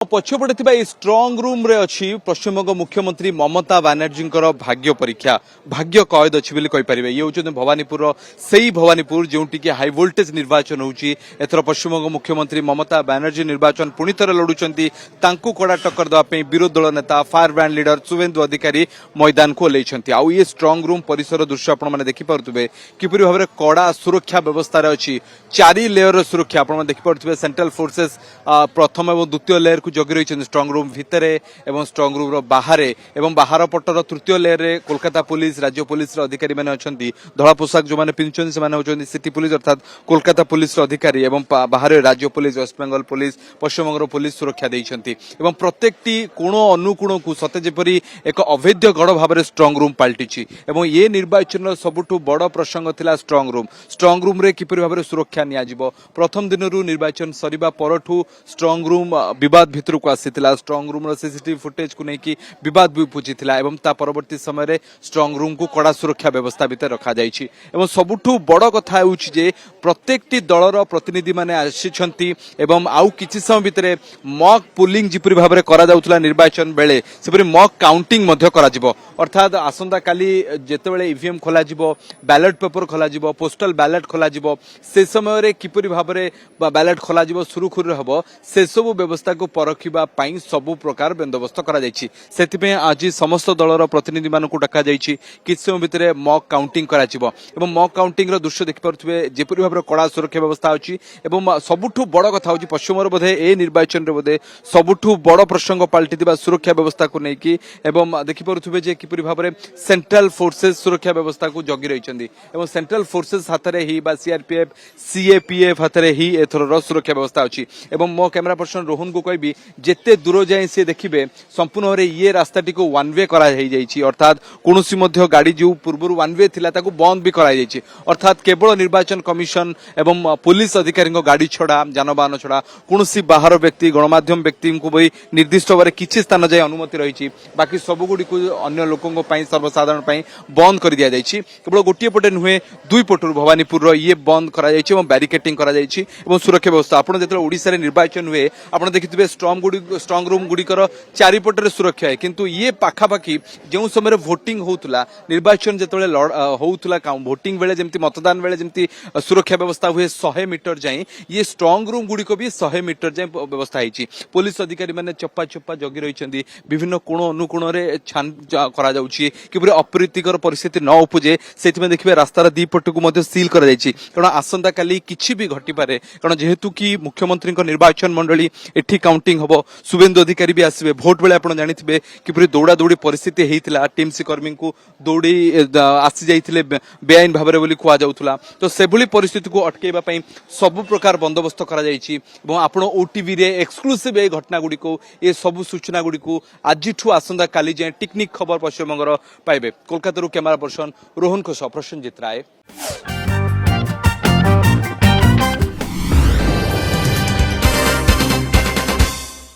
पछपटे स्ट्रंग room रे अच्छी पश्चिमबंग मुख्यमंत्री ममता बानर्जी भाग्य परीक्षा भाग्य कैद अच्छी कहींपर ये हूँ भवानीपुर से ही भवानीपुर जो हाई वोल्टेज निर्वाचन होची एथर पश्चिमबंग मुख्यमंत्री ममता बानर्जी निर्वाचन पुणी थे लड़ुंट कड़ा टक्कर देवाई विरोधी दल नेता फायर ब्रांड लीडर शुभेन्दु अधिकारी मैदान को ओह्लैंट आउ ये स्ट्रंग रूम परिसर दृश्य आपने देखिपे किपरि भाव में कड़ा सुरक्षा व्यवस्था अच्छी 4 लेयर सुरक्षा आप देखिपे सेंट्रल फोर्सेस प्रथम और द्वितीय लेयर को जगी रही स्ट्रंग रूम भितर एवं स्ट्रंग रूम बाहर एवं बाहर पटर तृतीय लेयर रे कोलकाता पुलिस राज्य पुलिस अधिकारी मैंने अच्छा धला पोशाक जो मैंने पिंधुं से सिटी पुलिस अर्थात कोलकाता पुलिस अधिकारी एवं बाहर राज्य police waste Bengal police Paschim Banga police सुरक्षा देइछंती एवं प्रत्येक कोण अनुकोण को सते जेपरी एक अवैध गढ़ भाव स्ट्रंग रूम पलटि एवं ये निर्वाचन सबुठु बड़ प्रसंग थिला स्ट्रंग रूम रे किपरि भाव सुरक्षा नियाजिबो प्रथम दिन निर्वाचन सरिबा परठु स्ट्रंग रूम विवाद भितर को आसीथिला स्ट्रंग रूम सीसीटीवी फुटेज को लेकिन विवाद भी उपुजिथिला एवं ता परवर्ती समय स्ट्रंग रूम को कड़ा सुरक्षा व्यवस्था भितर रखा जाइछि एवं सबुठु बड़ कथा होउछि जे प्रत्येकटी दलर प्रतिनिधि माने आसिछंती एवं आउ किछि समय भितर मॉक पुलिंग जिपरि भाव में करा जाउथला निर्वाचन बेले सेपरि मॉक काउंटिंग मध्य करा जिवो अर्थात आसंता काली जेतेबेले ईवीएम खोला जिवो बैलेट पेपर खोला जिवो पोस्टल बैलेट खोला जिवो से समय रे किपरि भाव में बैलेट खोला जिवो सुरुखुरु हबो से सब व्यवस्था को परखिबा पई सबु प्रकार बंदोबस्त करा जाइछि सेतिपे आज समस्त दलर प्रतिनिधि मानकु डका जाइछि किछ समय भितर मॉक काउंटिंग करा जिवो एवं मॉक काउंटिंग रो दृश्य देखि परथुबे जेपरि भाव कड़ा सुरक्षा व्यवस्था अछि एवं सबुठु बड़ कथा होछि पश्चिमर बोधे ए निर्वाचन रे बोधे सबुठु बड़ प्रसंग पलटिथिबा सुरक्षा व्यवस्था को नेकी एवं देखि परथुबे जे किपरि भाव में सेंट्रल फोर्सेस सुरक्षा व्यवस्था को जगी रहिछन्ती एवं सेंट्रल फोर्सेस हाथरे ही बा सीआरपीएफ सीएपीएफ हाथरे ही एथर सुरक्षा व्यवस्था अछि एवं मो कैमरा पर्सन रोहन को कहबी जेते दूर जाए सी देखिए संपूर्ण भाव ये रास्ताटी को वन वे करा अर्थात कोनोसी मध्य गाड़ी जो पूर्व वन वे थिला ताकू बंद भी करा अर्थात केवल निर्वाचन कमिशन एवं पुलिस अधिकारी गाड़ी छड़ा जानवाहन छड़ा कोनोसी बाहर व्यक्ति गणमाध्यम व्यक्ति को भी निर्दिष्ट भाव में किसी स्थान जाए अनुमति रही बाकी सबुगुड़ी अन्य लोकों सर्वसाधारण बंद कर दि जाइए केवल गोटे पटे नुहे दुई पटू भवानीपुर ये बंद करा बैरिकेटिंग करा सुरक्षा व्यवस्था आपड़ जो ओडिशा निर्वाचन हुए आप देखिए स्ट्रंग रूम गुड़िकर चारिपटे सुरक्षा है किंतु ये पाखापाखि जो समय भोटिंग होता निर्वाचन जो होता भोटिंग बेले जमी मतदान बेले जमी सुरक्षा व्यवस्था हुए 100 मीटर जाए ये स्ट्रंग रूम गुड़िक भी 100 मीटर जाए व्यवस्था होती पुलिस अधिकारी मैंने चप्पा चप्पा जगी रही विभिन्न कोण अनुकोण छान कि अप्रीतिकर परिस्थिति न उपजे से देखिए रास्तार दीपट को सील कर कारण आसंता काली किसी भी घटीपे कारण जेहेतु कि मुख्यमंत्री निर्वाचन मंडली एठी काउंटिंग हम शुभेन्दु अधिकारी भी आसवे भोट बेले आपड़ जानी किपरि दौड़ा दौड़ी परिस्थिति होता टीएमसी कर्मी को दौड़ी आसी जाइए बेआईन भाव में कहला तो से परिस्थिति को अटकैवाई सबु प्रकार बंदोबस्त कर आपण ओटीवी रे एक्सक्लूसिव ये घटना गुड़ी को ये सबु सूचना गुड़ी को आज आसंता काली जाए टेक्निक खबर पश्चिमबंगर पाइबे कोलकाता कैमरा पर्सन रोहन को सह प्रसन्नजित राय।